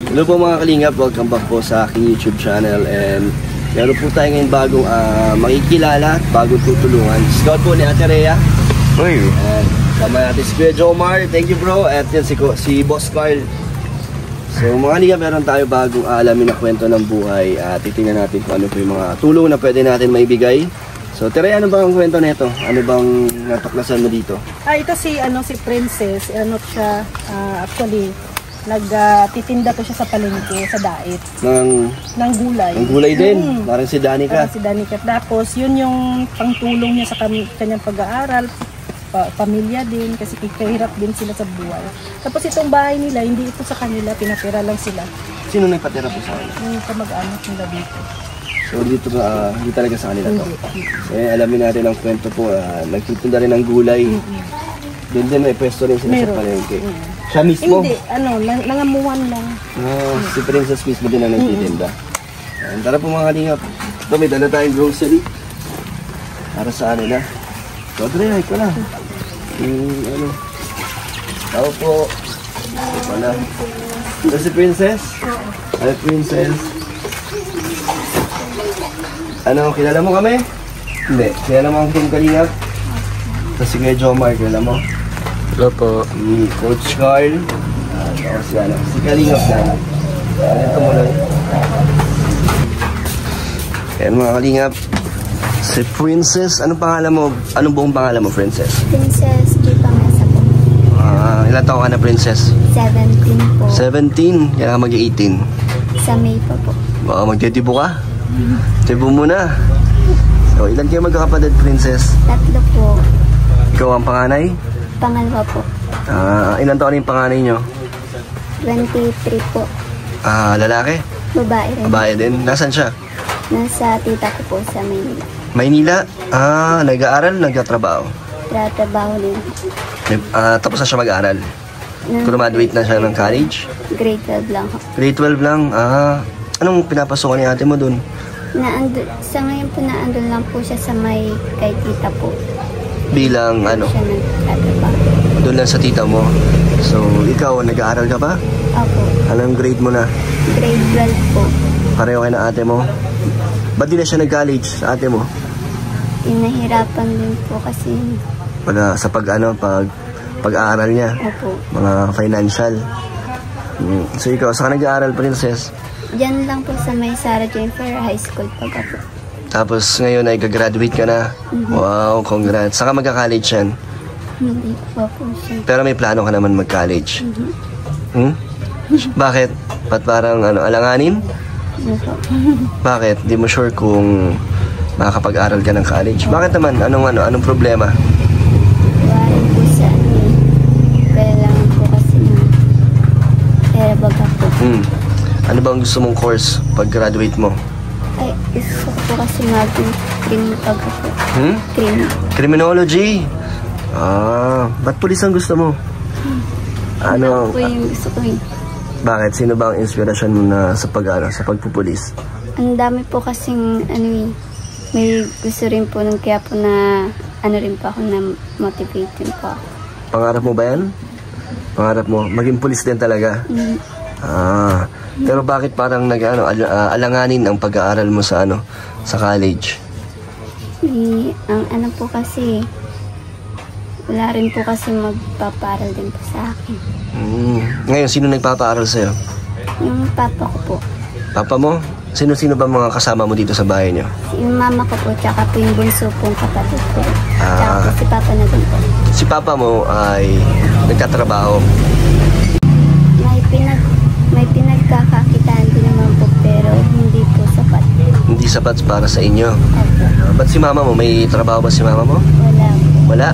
Hello po mga kalingap, welcome back po sa aking YouTube channel. And meron po tayo ngayon bagong makikilala at bagong tutulungan. Scout po ni Ate Rhea. Uy. And sama natin si Kuya Jomar. Thank you bro. At yan si Boss Carl. So mga kalingap, meron tayo bagong alamin na kwento ng buhay. At titingnan natin kung ano po yung mga tulong na pwede natin maibigay. So Ate Rhea, ano bang ang kwento nito? Ano bang natuklasan mo dito? Ito si Princess. Siya actually nagtitinda po siya sa palengke, sa dait. Ng gulay. Ng gulay din. Parang si Danica. Parang si Danica. Tapos, yun yung pangtulong niya sa kanyang pag-aaral, pamilya din, kasi kahirap din sila sa buhay. Tapos itong bahay nila, hindi ito sa kanila, pinatira lang sila. Sino nagpatira po sa kanila? Yung kamag-anak nila dito. So dito hindi talaga sa kanila to. Alamin natin ang kwento po, nagtitinda rin ng gulay. Doon din may pwesto rin sila sa palengke. Siya mismo? Hindi, nangamuhan lang. Si Princess mismo din ang nagtitinda. Tara po mga kalingap. Ito, may dala tayong grocery. Para sa ano na. So, Dre, ay ko na. Tao po. Ito pala. Ito si Princess? Ay, Princess. Ano, kilala mo kami? Hindi. Kilala mo ang Team Kalingap? Ito si Kuya Jomar, kilala mo? Hello po. Coach Carl. Si Kalingap na. Ito mo lang. Ayan mga Kalingap. Si Princess. Anong pangalan mo? Anong buong pangalan mo, Princess? Princess Kipamesa po. Ilan taon ka na, Princess? 17 po. 17? Kaya mag-18. Sa May pa po. Baka magtitibo ka? Tibo mo na. So, ilan kayo magkakapatid, Princess? 3 po. Ikaw ang panganay? Pangalawa po. Ilan taon yung panganay nyo? 23 po. Lalaki? Babae rin. Babae din? Nasaan siya? Nasa tita ko po sa Maynila. Maynila? Nag-aaral, nagtatrabaho? Trabaho din. Tapos na siya mag-aaral? Graduate na siya ng college? Grade 12 lang po. Grade 12 lang? Anong pinapasukan ni ate mo dun? Sa ngayon po naandun lang po siya sa may kay tita po. Bilang ano? Siya nagtatrabaho. Doon lang sa tita mo. So, ikaw, nag-aaral ka ba? Opo. Anong grade mo na? Grade 12 po. Pareho kayo na ate mo? Ba't di na siya nag-college sa ate mo? Nahirapan din po kasi. Sa pag-aaral niya? Opo. Mga financial. So, ikaw, saan ka nag-aaral, Princess? Diyan lang po sa may Sarah Jennifer High School po. Tapos ngayon ay gagraduate ka na? Wow, congrats. Saan ka magka-college yan? Hindi po siya. Pero may plano ka naman mag-college? Bakit? Ba't parang alanganin? Bakit? Di mo sure kung makakapag-aral ka ng college? Bakit naman? Anong problema? Wala po sa kailangan po kasi pera baga po. Ano ba ang gusto mong course pag graduate mo? Ay, gusto ko po kasi mag-criminal po. Criminology? Ba't pulis ang gusto mo? Ano po yung gusto ko yun? Bakit? Sino ba ang inspirasyon mo na sa pagpupulis? Ang dami po kasing may gusto rin po nung kaya po na rin po ako na motivate din po ako. Pangarap mo ba yan? Pangarap mo? Maging pulis din talaga? Pero bakit parang alanganin ang pag-aaral mo sa college? Ang po kasi wala rin po kasi magpapaaral din po sa akin. Ngayon, sino nagpapaaral sa'yo? Yung papa ko po. Papa mo? Sino-sino ba mga kasama mo dito sa bahay niyo? Yung mama ko po, tsaka po yung bunso pong kapatid ko. Tsaka po si papa na din po. Si papa mo ay nagtatrabaho? May pinagkakakitaan din naman po, pero hindi po sapat. Hindi sapat para sa inyo? Okay. Ba't si mama mo? May trabaho ba si mama mo? Wala po. Wala?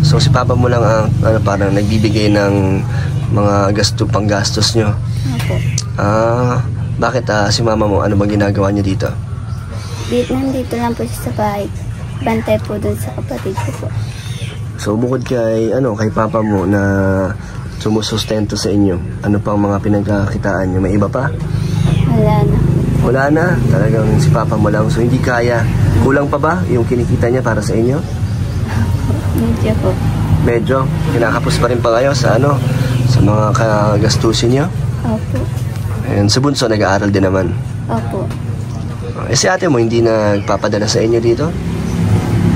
So si papa mo lang ang parang nagbibigay ng mga panggastos nyo? Opo. Bakit si mama mo? Ano bang ginagawa niya dito? Nandito lang po siya sa bahay. Bantay po dun sa kapatid ko po. So bukod kay papa mo na sumusustento sa inyo, ano pang mga pinagkakitaan nyo? May iba pa? Wala na. Wala na? Talagang si papa mo lang. So hindi kaya. Kulang pa ba yung kinikita niya para sa inyo? Medyo po. Medyo? Kinakapos pa rin pa kayo sa sa mga kagastusin niyo? Opo. And si Bunso, nag-aaral din naman. Opo. Eh, si ate mo, hindi nagpapadala sa inyo dito?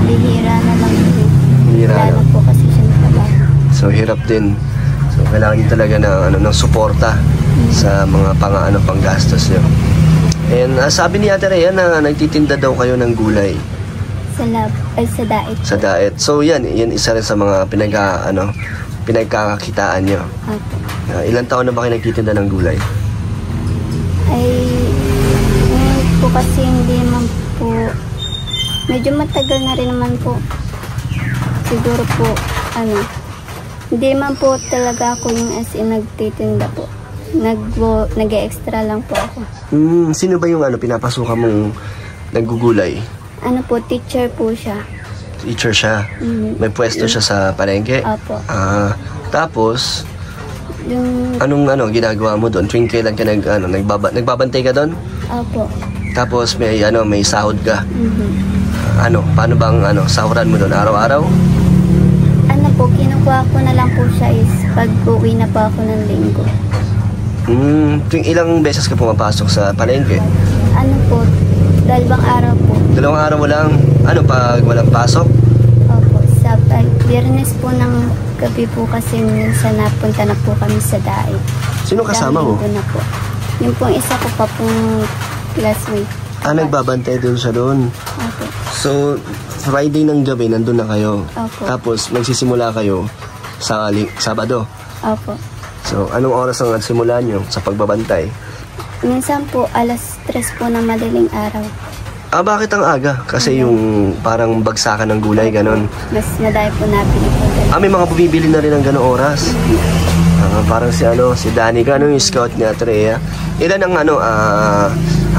Bihira na lang po. Bihira Wala na. na po kasi siya trabaho. So, hirap din. So, kailangan nyo talaga ng suporta sa mga panggastos nyo. And sabi ni Ate Rhea na nagtitinda daw kayo ng gulay Sa daet. sa daet. So, yan isa rin sa mga pinagkakakitaan nyo. Opo. Ilang taon na ba kayo nagtitinda ng gulay? Ay, ngayon po kasi hindi naman po, medyo matagal na rin naman po. Siguro po, hindi man po talaga ako yung as in nagtitinda po. Nag-extra lang po ako. Sino ba yung pinapasukan mong naggugulay? Teacher po siya. Teacher siya? May pwesto siya sa palengke? Opo. Tapos, Yung, anong ginagawa mo doon? Tuwing kailan ka nagbabantay ka doon? opo. Tapos may sahod ka. Mhm. Paano bang sahuran mo doon araw-araw? Kinukuha ko na lang po siya is pag uwi na po ako ng linggo. Tuwing ilang beses ka pumapasok sa palengke? 2 araw po. 2 araw mo lang? Pag walang pasok? Opo, sa Biyernes po ng gabi po kasi minsan napunta na po kami sa daet. Sino kasama mo? Na po. Yung pong isa ko pa pong classmate. Nagbabantay din siya doon. Opo. So, Friday ng gabi, nandun na kayo. Opo. Tapos, magsisimula kayo sa Sabado. Opo. So, anong oras ang simula nyo sa pagbabantay? Minsan po, 3:00 po ng madaling araw. Bakit ang aga? Kasi yung parang bagsakan ng gulay, ganon. Mas madami po nabili po. May mga bumibili na rin ng ganong oras. Parang si Danny, gano'n yung scout ni Ate Rhea. Ilan ang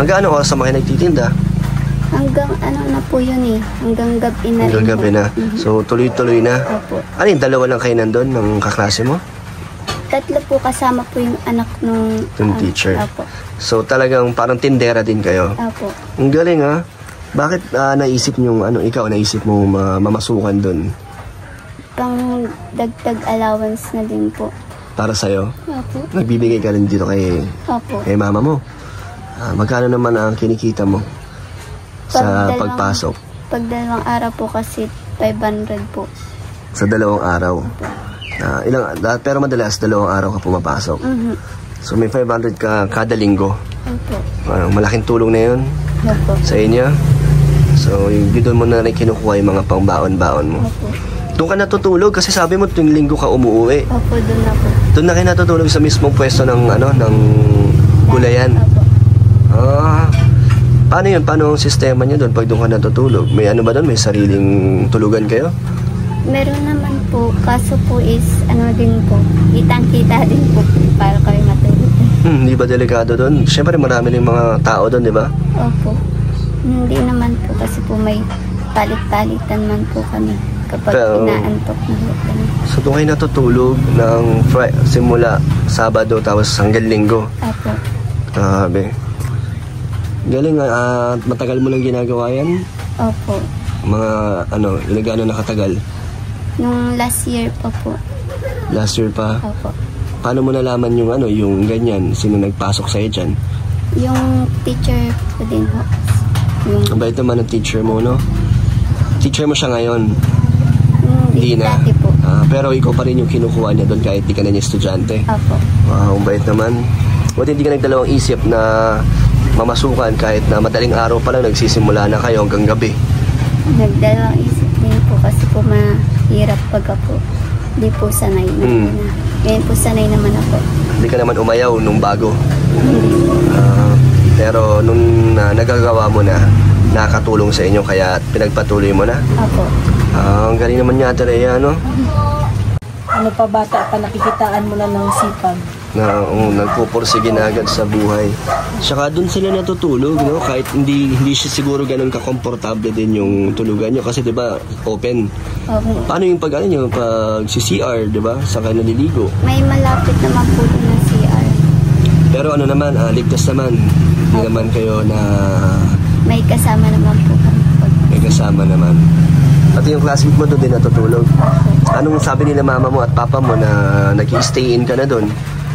hanggang anong oras sa mga nagtitinda? Hanggang na po yun eh. Hanggang gabi na rin. Hanggang gabi po. na. So, tuloy-tuloy na. Opo. Yung 2 lang kayo nandun ng kaklase mo? 3 po kasama po yung anak nung Yung teacher. Opo. So, talagang parang tindera din kayo. Opo. Ang galing ha. Bakit naisip nyo, naisip mo mamasukan dun? Pang dagdag allowance na din po. Para sa'yo? Opo. Nagbibigay ka rin dito kay Opo. mama mo. Magkano naman ang kinikita mo sa pagpasok? Pag 2 araw po kasi 500 po. Sa 2 araw? Pero madalas 2 araw ka pumapasok. Mhm. So may 500 ka kada linggo. Opo. Malaking tulong na yun Opo. sa inyo. So yung doon mo na rin kinukuha yung mga pangbaon-baon mo. Opo. Doon ka natutulog kasi sabi mo tuwing linggo ka umuwi. Opo, doon na po. Doon na kayo natutulog sa mismong pwesto ng gulayan. Opo. Paano yun? Paano ang sistema niyo doon pag doon ka natutulog? May ba doon? May sariling tulugan kayo? Meron naman po, kaso po is din po, kitang-kita din po para kami matulog. Hindi ba delikado doon? Siyempre marami rin mga tao doon, di ba? Opo. Hindi naman po kasi po may palit-palitan man po kami kapag inaantok na po kami. So doon kayo natutulog ng simula Sabado tapos hanggang Linggo. Opo. Grabe. Galing, matagal mo lang ginagawa yan? Opo. Mga ilang gaano nakatagal? Nung last year pa po. Last year pa? Opo. Paano mo nalaman yung ganyan? Sino nagpasok sa'yo dyan? Yung teacher ko din ho. Ang bait naman ng teacher mo, no? Teacher mo siya ngayon? Hindi na. Dati po. Pero ikaw pa rin yung kinukuha niya doon kahit di ka na niya estudyante. Opo. Wow, ang bait naman. Buti hindi ka nagdalawang isip na mamasukan kahit na madaling araw pa lang nagsisimula na kayo hanggang gabi. Nagdalawang isip din po kasi po mahirap pagka po. Hindi po sanay na. Ngayon po sanay naman ako. Hindi ka naman umayaw nung bago. Pero nung nagagawa mo na, nakatulong sa inyo kaya pinagpatuloy mo na. Opo. Ang galing naman niya, Ate Rhea, no? Ano pa bata pa nakikitaan mo na ng sipag. Nagpupursige na agad sa buhay. Saka doon sila natutulog, no? Kahit hindi siya siguro ganun ka-komportable din yung tulugan nyo kasi 'di ba open. Opo. Paano yung pag si CR, 'di ba? Saka naliligo. May malapit naman po din na CR. Pero naman, ligtas naman. Hindi naman kayo na May kasama naman po kami. may kasama naman. Pati yung classmate mo doon din natutulog. Anong sabi nila mama mo at papa mo na nag-stay in ka na doon?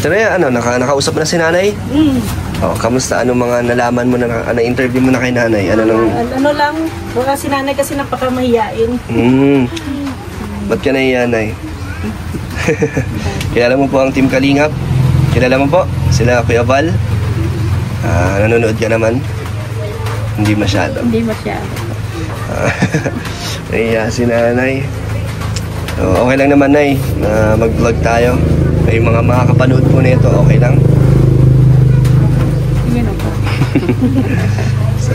Pero nakausap na si nanay? Oh, kamusta? Anong mga nalaman mo na-interview mo na kay nanay? Ano lang, baka si nanay kasi napakamahiyain. Ba't ka nahiya, nay? Kilala mo po ang Team Kalingap? Kilala mo po? Sila Kuya Val? Nanonood ka naman? Hindi masyado. Hindi masyado. Nahiya si nanay. So, okay lang naman, nay, na mag-vlog tayo. Yung mga makakapanood po nito, okay lang? Yun ako. So,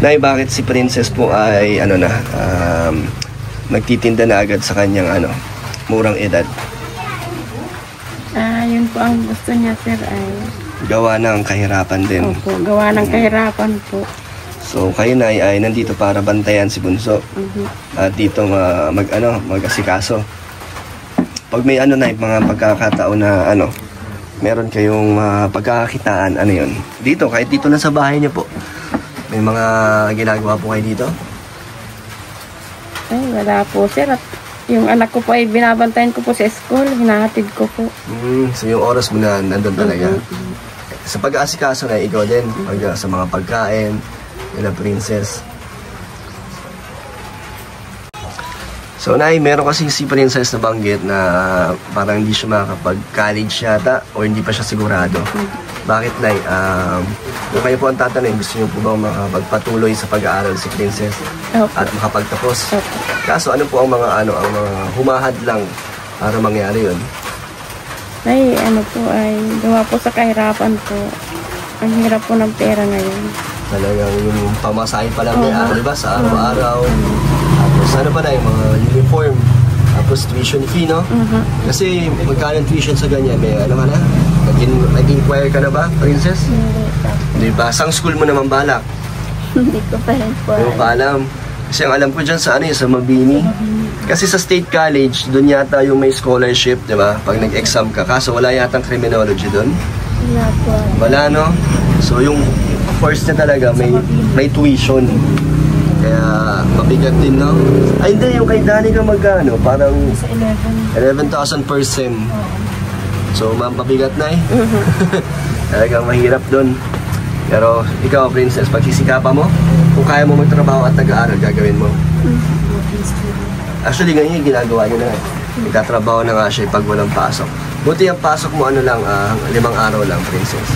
nay, bakit si Princess po ay nagtitinda na agad sa kanyang murang edad? Yun po ang gusto niya, sir, ay... Gawa ng kahirapan din. Opo, gawa ng kahirapan po. So, kayo, nay, ay nandito para bantayan si Bunso. At dito mag-asikaso. Pag may nay, mga pagkakataon na meron kayong pagkakakitaan, yun? Dito, kahit dito na sa bahay niyo po. May mga ginagawa po kayo dito? Ay, wala po, sir. At yung anak ko po ay binabantayan ko po sa school. Hinahatid ko po. So, yung oras mo na nandun talaga. Sa pag-aasikaso na, ikaw din. Sa mga pagkain, nila Princess. So, nay, meron kasi si Princess na banggit na parang hindi siya makakapag-college yata o hindi pa siya sigurado. Bakit, nay? Kung kayo po ang tatanungin, gusto niyo po ba makapagpatuloy sa pag-aaral si Princess at makapagtapos? Kaso, ano po ang mga humahad lang para mangyari yun? Ay, ay gawa po sa kahirapan po. Ang hirap po ng pera ngayon. Talagang yung pamasahe pa lang niya, di ba? Sa araw-araw. Tapos pa na yung mga uniform. Tapos tuition fee, no? Kasi magkano tuition sa ganyan? May ka na? Nag-inquire ka na ba, Princess? Hindi ba? Sang school mo naman balak? Hindi ko pa rin po. Hindi ko pa alam. Kasi ang alam ko dyan sa sa Mabini. Kasi sa State College, doon yata yung may scholarship, di ba? Pag nag-exam ka. Kaso wala yatang criminology doon. Wala po. Wala, no? So yung first niya talaga may tuition. Kaya mabigat din, no? Ay, hindi. Yung kay Danny ka magkano? Parang Sa 11,000 per sem. So, mabigat na eh. Talagang mahirap doon. Pero ikaw, Princess, pagsisikapan mo, kung kaya mo magtrabaho at nag-aaral, gagawin mo. Actually, ngayon yung ginagawa niyo na eh. Nagtatrabaho na nga siya pag walang pasok. Buti ang pasok mo 5 araw lang, Princess.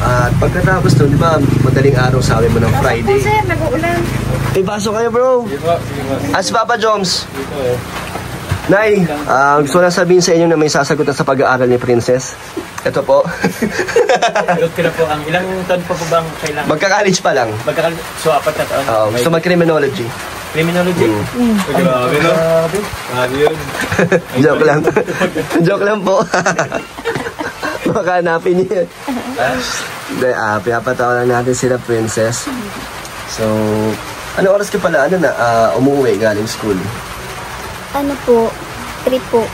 At pagkatapos doon, di ba, madaling araw sabi mo ng Friday. Sir, nag-uulan. May pasok kayo, bro. As Papa Joms. Nay, gusto na sabihin sa inyo na may sasagutan sa pag-aaral ni Princess. Ito po. Okay na po. Ang ilang taon pa po ba ang kailangan? Magka-college pa lang. So, 4 na taon? Gusto mag-criminology. Criminology? Grabe, no? Grabe yun. Joke lang. Joke lang po. Baka hanapin niyo. Pinapatawa lang natin sila, Princess. So, ano oras ka pala? Umuwi galing school? Ano po? 3 po.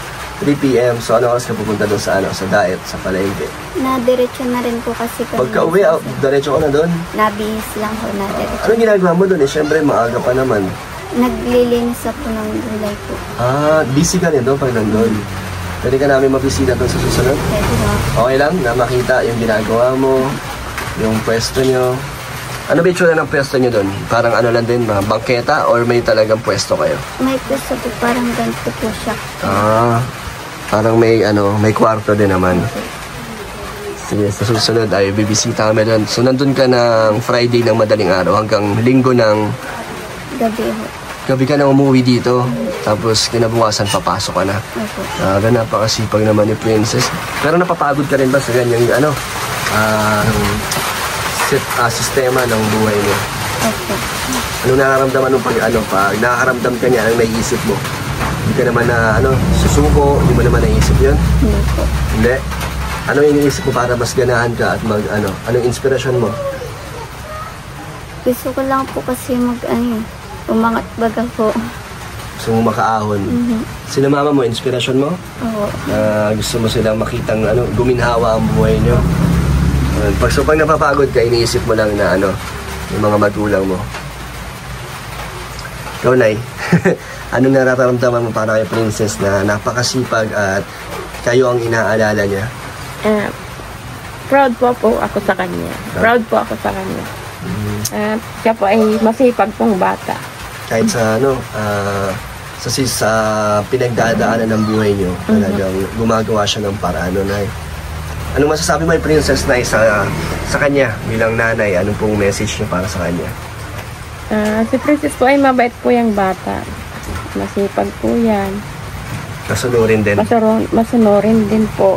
3 p.m. So, ano oras ka pupunta doon sa diet, sa palengke? Na-diretso na rin po kasi kami. Pagka uwi, diretso ka na doon? Nabihis lang po na-diretso. Anong ginagawa mo doon? Siyempre, maaga pa naman. Naglilinis ako ng gulay po. Busy ka rin doon pag nandun. Pwede ka namin mabisita doon sa susunod? Pwede ba? Okay lang na makita yung ginagawa mo, yung pwesto nyo. Ano ba itsura ng pwesto nyo doon? Parang lang din, bangketa or may talagang pwesto kayo? May pwesto po, parang ganito po siya. Parang may kwarto din naman. Sige, sa susunod ay bibisita kami doon. So, nandun ka ng Friday ng madaling araw hanggang linggo ng Gabi po. gabi ka na umuwi dito. Tapos, kinabukasan, papasok ka na. Opo. Napakasipag naman ni Princess. Pero napapagod ka rin ba sa ganyang sistema ng buhay mo? Opo. Ano nararamdaman mo pag nakakaramdam ka niya, anong naiisip mo? Hindi ka naman susuko, hindi mo naman naisip yun? Hindi po. Hindi? Ano iniisip mo para mas ganahan ka at anong inspirasyon mo? Gusto ko lang po kasi umangat baga po. Gusto mo makaahon? Sino mama mo, inspirasyon mo? Oo. Gusto mo silang makitang guminhawa ang buhay nyo? Pag napapagod ka, iniisip mo lang na yung mga magulang mo. Ikaw, Nay. Anong nararamdaman mo para kay Princess na napakasipag at kayo ang inaalala niya? Proud po ako sa kanya. Proud po ako sa kanya. Siya po ay masipag pong bata. Kahit sa sa pinagdadaanan ng buhay niyo, talagang gumagawa siya ng paraan, Nay. Anong masasabi mo, Princess, Nay, sa kanya bilang nanay? Anong pong message niyo para sa kanya? Si Princess po ay mabait po yung bata. Masipag po yan. Masunurin din. Masunurin din po.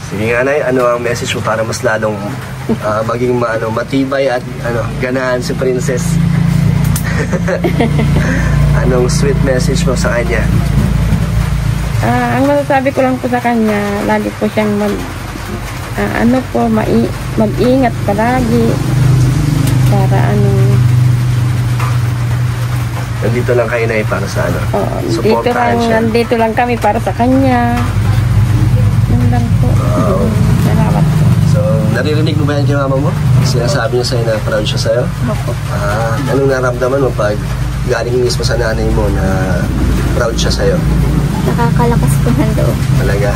Sige nga, Nay, ano ang message mo para mas lalong maging matibay at ganahan si Princess? Anong sweet message mo sa kanya? Ang masasabi ko lang po sa kanya, lagi po siyang mag-ingat palagi para Nandito lang kayo, Nay, para sa supportahan siya. Nandito lang kami para sa kanya. Yun lang po. Wow. Salamat po. So, naririnig mo ba yan kay mama mo? Sinasabi niya sa'yo na proud siya sa'yo? Opo. Anong naramdaman mo pag galing mismo sa nanay mo na proud siya sa'yo? Nakakalakas po ng loob. Talaga?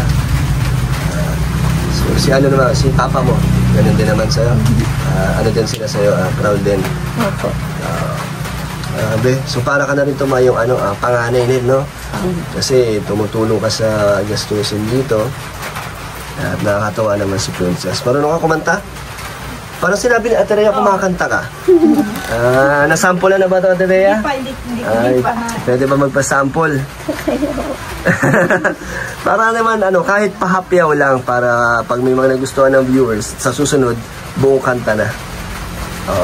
So, si papa mo, ganun din naman sa'yo? Ano din sila sa'yo? Proud din? Opo. So para ka na rin tumayong panganay din, no? Kasi tumutulong ka sa gastusin dito. At nakakatawa naman si Princess. Marunong ka kumanta? Parang sinabi ni Ate Rhea, kumakanta ka. Nasample na ba ito, Ate Rhea? Ay, pwede ba magpa-sample? Para naman, kahit pahapyaw lang para pag may mga nagustuhan ng viewers, sa susunod, buong kanta na.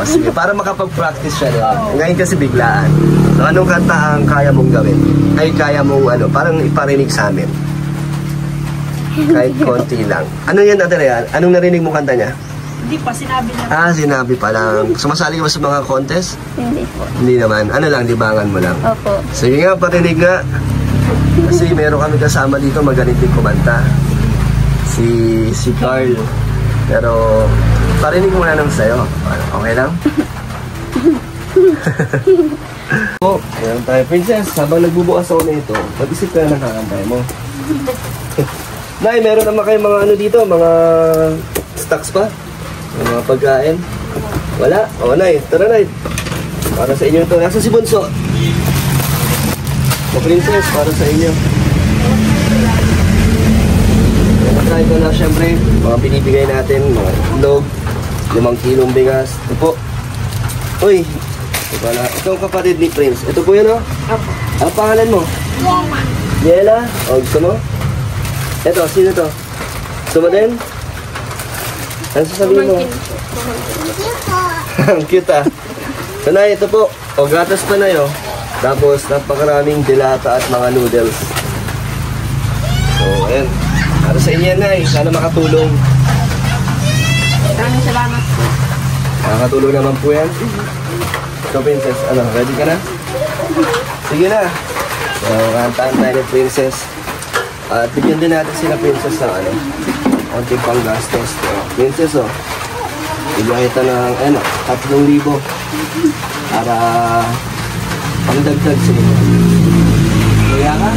Sige, para makapag-practice siya na. Ngayon kasi biglaan. So, anong kanta ang kaya mong gawin? Ay, kaya mong parang iparinig sa amin. Kahit konti lang. Ano yan, Ate Rhea? Anong narinig mong kanta niya? Hindi pa, sinabi niya. Sinabi pa lang. Sumasali ka ba sa mga contest? Hindi po. Hindi naman. Ano lang, libangan mo lang. Opo. Sige nga, parinig nga. Kasi meron kami kasama dito, magaling din kumanta. Si Carl. Pero, parinig mo na lang sa'yo. Okay lang? Ayan tayo, Princess. Habang nagbubukas ako na ito, mag-isip ka na ng kakantay mo. Nay, meron naman kayo mga dito, mga stocks pa? Mga pagkain? Wala? Nay, tara, Nay. Para sa inyo ito. Nasa si Bunso. Princess, para sa inyo. Ito na syempre, mga binibigay natin, mga itlog, 5 kilong bigas. Ito po. Uy, ito ang kapatid ni Prince. Ito po yun, Opo. Ang pangalan mo? Yela. Gusto mo? Ito, sino to? Gusto mo din? Ano sasabihin mo? Ang cute, So, Nay, ito po. Gatas pa na yun. Tapos, napakaraming dilata at mga noodles. So, ayan. Para sa inyo, Nay. Sana makatulong. Maraming salamat po. Makakatulong naman po yan. So, Princess, ready ka na? Sige na. So, kantaan tayo ni Princess. At bigyan din natin sila, Princess, ng konting panggastos. Princess, bigyan kita ng 3,000 para pangdagdag sa inyo. Kaya ka?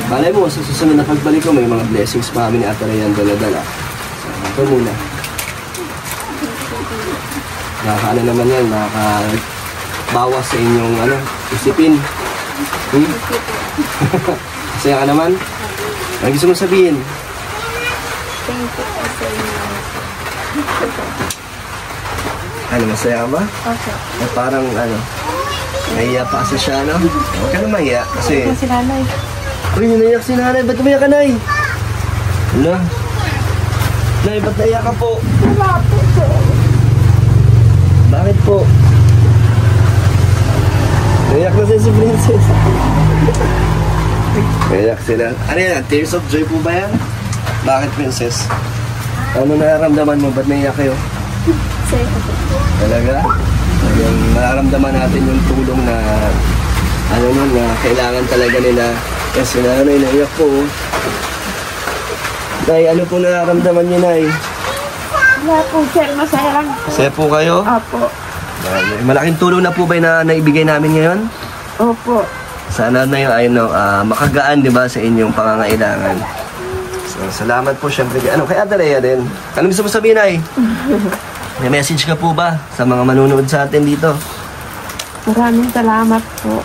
Malay mo, sa susunod na pagbalik ko, may mga blessings pa kami ni Ate Rhea ang dala-dala. So, ito muna. Nakakaano naman yan, nakakabawas sa inyong isipin. Masaya ka naman? Ano gusto mong sabihin? Thank you po sa inyo. Masaya ka ba? Okay. Parang nahiya pa kasi siya, Huwag ka na mahiya kasi... Si nanay. Uy, naiyak si nanay. Ba't umiyak ka, Nay? Nay, ba't naiyak ka po? Wala po po. Bakit po? Naiyak na si Princess. Naiyak sila. Ano yan? Tears of joy po ba yan? Bakit, Princess? Ano nararamdaman mo? Ba't naiyak kayo? Sa'yo po. Talaga? Yung nararamdaman natin yung tulong na na kailangan talaga nila. Kasi nanay, naiyak po. Nay, ano po nararamdaman niyo, Nay? Wala po, sir. Masaya lang. Masaya po kayo? Opo. Yan. Malaking tulong na po ba na naibigay namin ngayon? Opo. Sana na yung makagaan, di ba, sa inyong pangangailangan. So, salamat po syempre kay Ate Rhea din. Ano gusto mo sabihin, Nay? May message ka po ba sa mga manunood sa atin dito? Maraming salamat po.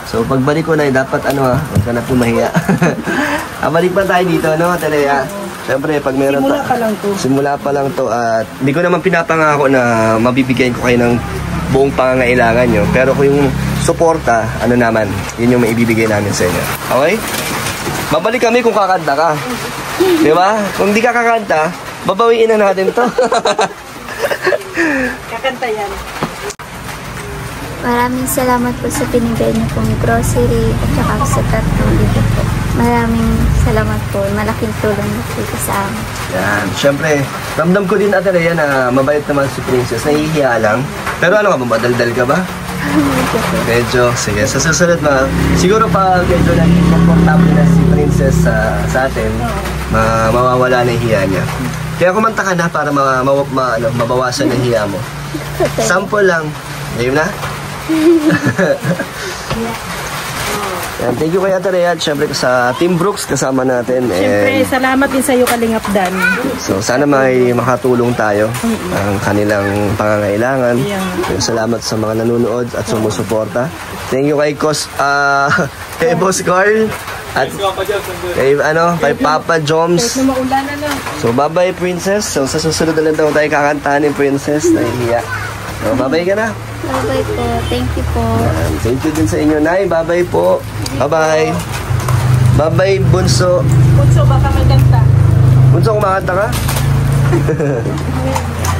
So, pagbalik ko, Nay, dapat huwag ka na po mahiya. Balik pa tayo dito, Ate Rhea? Siyempre, pag meron Simula pa lang to. Simula pa lang to at hindi ko naman pinapangako na mabibigyan ko kayo ng buong pangangailangan nyo. Pero kung yung suporta, naman, yun yung maibibigay namin sa inyo. Okay? Babalik kami kung kakanta ka. Di ba? Kung di ka kakanta, babawiin na natin to. Kakanta yan. Maraming salamat po sa binigay niyo pong grocery at saka sa tattoo dito po. Maraming salamat po. Malaking tulong na po ito sa amin. Yan. Siyempre, ramdam ko din, Ate Rhea, na mabait naman si Princess. Nahihiya lang. Pero madaldal ka ba? Medyo. Sige, sa susunod siguro pa medyo naging komportable na si Princess sa atin, mawawala na yung hiya niya. Kaya kumanta ka na para mabawasan ang hiya mo. Sample lang. Game na? Yan, thank you kay Ate Rhea at syempre sa Team Brooks kasama natin. Siyempre, salamat din sa iyo, Kalingap Dan. So sana may makatulong tayo ang kanilang pangangailangan. Salamat sa mga nanonood at sumusuporta. Thank you kay kay Boss Carl at kay Papa Joms. So bye-bye Princess. So sa susunod na lang tayo kakantahan ni Princess. Nahihiya. So bye-bye ka na. Bye-bye po. Thank you po. Thank you din sa inyo, Nay. Bye-bye po. Bye-bye. Bye-bye, Bunso. Bunso, baka may kanta. Bunso, kumakanta ka?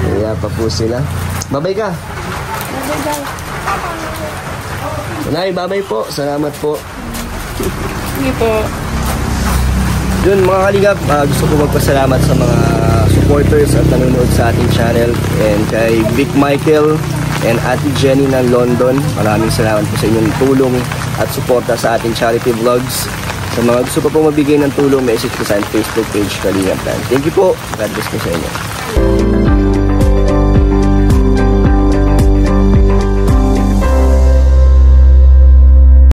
Kaya pa po sila. Bye-bye ka. Bye-bye. Nay, bye-bye po. Salamat po. Sige po. Yun, mga kalingap, gusto ko magpasalamat sa mga supporters at nanonood sa ating channel. And kay Vic Michael and Ate Jenny ng London. Maraming salamat po sa inyong tulong at suporta sa ating charity vlogs. Sa mga gusto pa po magbigay ng tulong, message ko sa Facebook page Kalingap Dan. Thank you po. God bless po sa inyo.